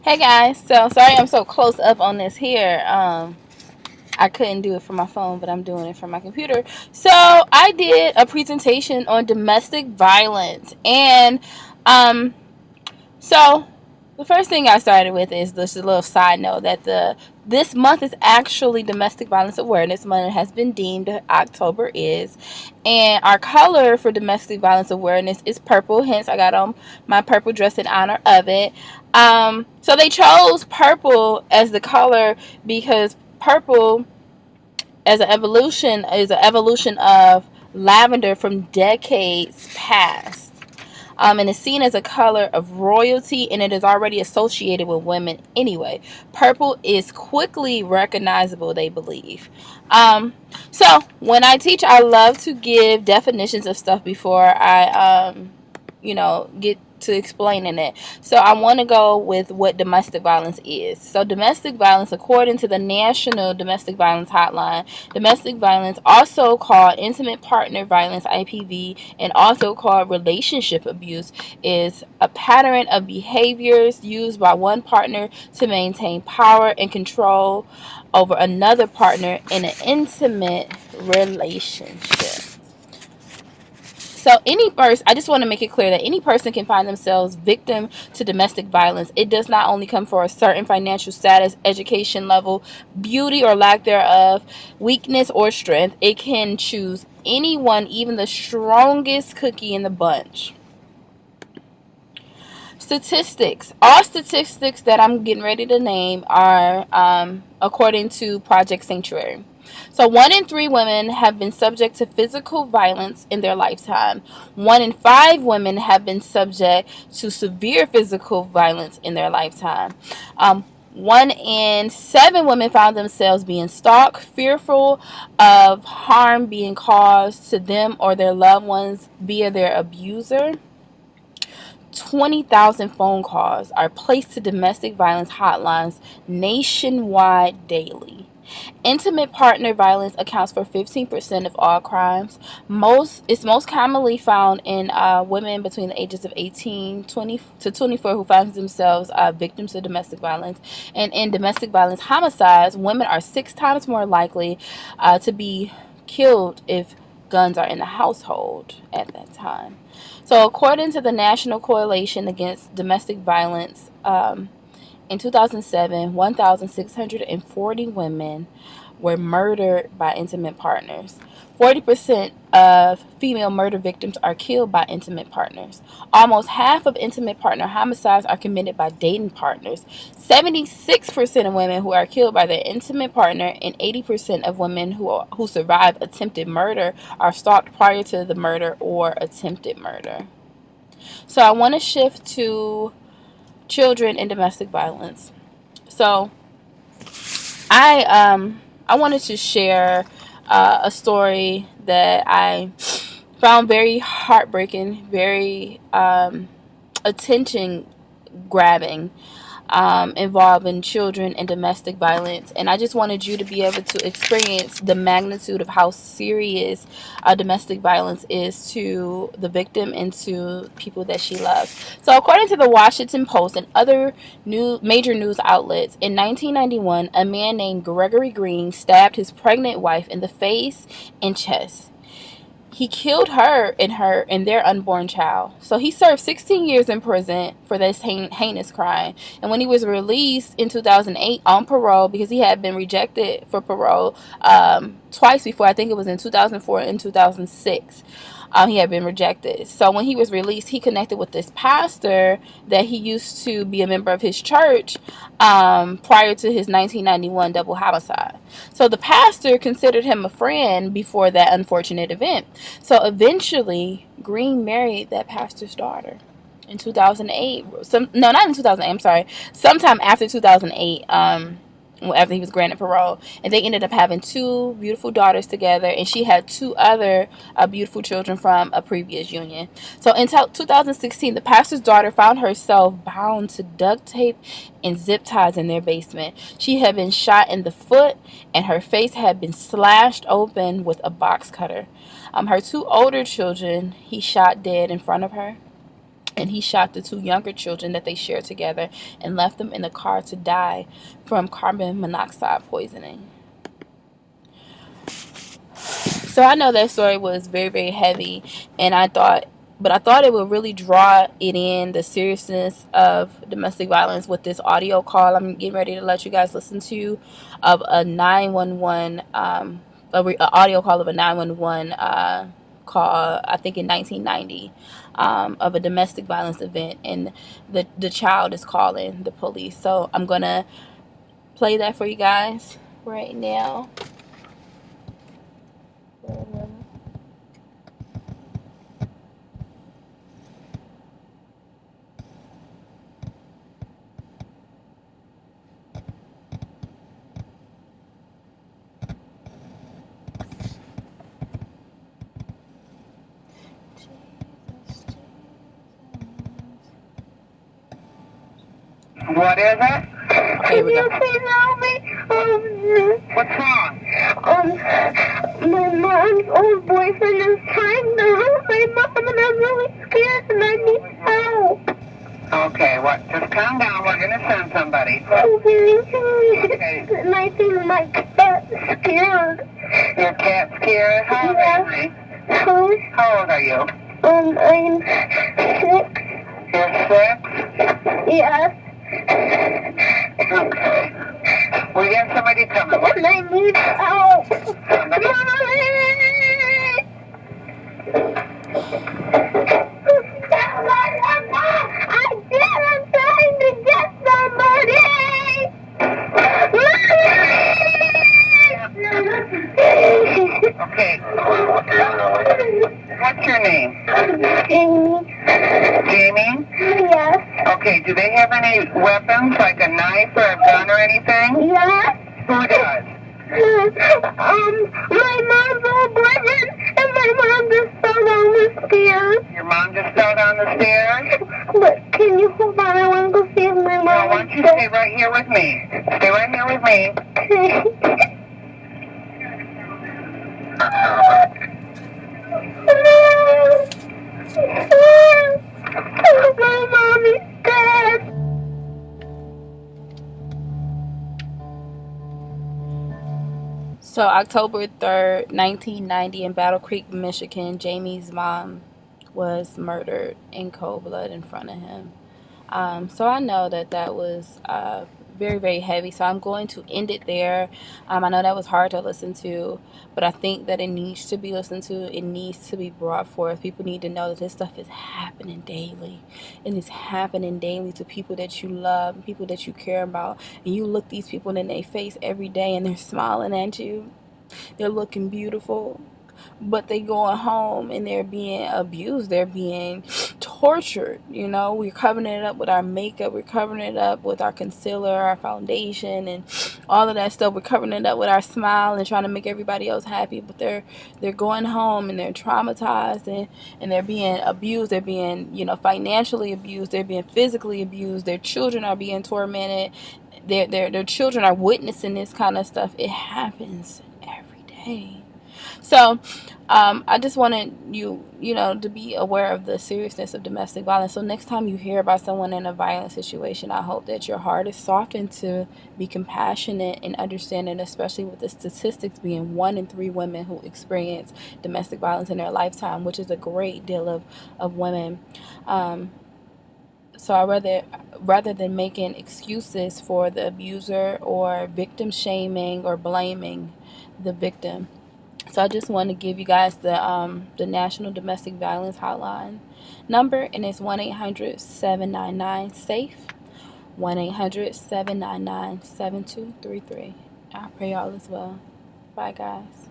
Hey guys, so sorry I'm so close up on this here. I couldn't do it from my phone, but I'm doing it from my computer. So I did a presentation on domestic violence, and um, so the first thing I started with is just a little side note that the this month is actually Domestic Violence Awareness Month. It has been deemed October is, and our color for Domestic Violence Awareness is purple. Hence, I got on my purple dress in honor of it. So they chose purple as the color because purple as an evolution is an evolution of lavender from decades past, and is seen as a color of royalty, and it is already associated with women anyway. Purple is quickly recognizable, they believe. So when I teach, I love to give definitions of stuff before I, get to explaining it. So I want to go with what domestic violence is. So domestic violence, according to the National Domestic Violence Hotline, domestic violence, also called intimate partner violence (IPV) and also called relationship abuse, is a pattern of behaviors used by one partner to maintain power and control over another partner in an intimate relationship. So I just want to make it clear that any person can find themselves victim to domestic violence. It does not only come for a certain financial status, education level, beauty or lack thereof, weakness or strength. It can choose anyone, even the strongest cookie in the bunch. Statistics. All statistics that I'm getting ready to name are according to Project Sanctuary. So 1 in 3 women have been subject to physical violence in their lifetime. 1 in 5 women have been subject to severe physical violence in their lifetime. 1 in 7 women found themselves being stalked, fearful of harm being caused to them or their loved ones via their abuser. 20,000 phone calls are placed to domestic violence hotlines nationwide daily. Intimate partner violence accounts for 15% of all crimes. It's most commonly found in women between the ages of 18 20 to 24 who find themselves victims of domestic violence. And in domestic violence homicides, women are 6 times more likely to be killed if guns are in the household at that time. So, according to the National Coalition Against Domestic Violence, in 2007, 1,640 women were murdered by intimate partners. 40% of female murder victims are killed by intimate partners. Almost half of intimate partner homicides are committed by dating partners. 76% of women who are killed by their intimate partner and 80% of women who survive attempted murder are stalked prior to the murder or attempted murder. So I want to shift to children and domestic violence. So I wanted to share a story that I found very heartbreaking, very attention grabbing, involving children and domestic violence. And I just wanted you to be able to experience the magnitude of how serious domestic violence is to the victim and to people that she loves. So according to the Washington Post and other major news outlets, in 1991, a man named Gregory Green stabbed his pregnant wife in the face and chest. He killed her and their unborn child. So he served 16 years in prison for this heinous crime. And when he was released in 2008 on parole, because he had been rejected for parole twice before, I think it was in 2004 and 2006. He had been rejected. So when he was released, he connected with this pastor that he used to be a member of his church prior to his 1991 double homicide. So the pastor considered him a friend before that unfortunate event. So eventually, Green married that pastor's daughter in 2008. Not in 2008, I'm sorry. Sometime after 2008. After he was granted parole, and they ended up having 2 beautiful daughters together, and she had 2 other beautiful children from a previous union. So in 2016, the pastor's daughter found herself bound to duct tape and zip ties in their basement. She had been shot in the foot, and her face had been slashed open with a box cutter. Her 2 older children he shot dead in front of her. and he shot the 2 younger children that they shared together and left them in the car to die from carbon monoxide poisoning. So I know that story was very, very heavy, and I thought it would really draw it in, the seriousness of domestic violence, with this audio call I'm getting ready to let you guys listen to, of a 911, a audio call of a 911 call, I think in 1990, of a domestic violence event, and the child is calling the police. So I'm gonna play that for you guys right now. What is it? Okay, here we go. Can you please help me? What's wrong? My mom's old boyfriend is trying to hurt my mom, and I'm really scared, and I need help. Okay, just calm down. We're going to send somebody. Okay. And I think my cat's scared. Your cat's scared? How old are you? How old are you? I'm 6. You're 6? Yes. Okay. We have somebody coming. And I need help. Somebody? I did. I'm trying to get somebody. Okay. What's your name? Jamie. Jamie? Yes. Okay, do they have any weapons, like a knife or a gun or anything? Yes. Who does? My mom's old boyfriend, and my mom just fell down the stairs. Your mom just fell down the stairs? But can you hold on? I want to go see if my mom... No, why don't you stay right here with me? Stay right here with me. My mom is dead. So October 3rd, 1990, in Battle Creek, Michigan, Jamie's mom was murdered in cold blood in front of him. So I know that was very, very heavy. So I'm going to end it there. I know that was hard to listen to, but I think that it needs to be listened to. It needs to be brought forth. People need to know that this stuff is happening daily. And it's happening daily to people that you love, people that you care about. And you look these people in their face every day, and they're smiling at you. They're looking beautiful. But they going home and they're being abused. They're being tortured. We're covering it up with our makeup. We're covering it up with our concealer, our foundation, and all of that stuff. We're covering it up with our smile and trying to make everybody else happy. But they're going home and they're traumatized, and they're being abused. They're being, financially abused. They're being physically abused. Their children are being tormented. Their children are witnessing this kind of stuff. It happens every day. So I just wanted you to be aware of the seriousness of domestic violence. So next time you hear about someone in a violent situation, I hope that your heart is softened to be compassionate and understanding, especially with the statistics being 1 in 3 women who experience domestic violence in their lifetime, which is a great deal of women. So rather than making excuses for the abuser or victim shaming or blaming the victim. So I just want to give you guys the National Domestic Violence Hotline number, and it's 1-800-799-SAFE, 1-800-799-7233. I pray all is well. Bye, guys.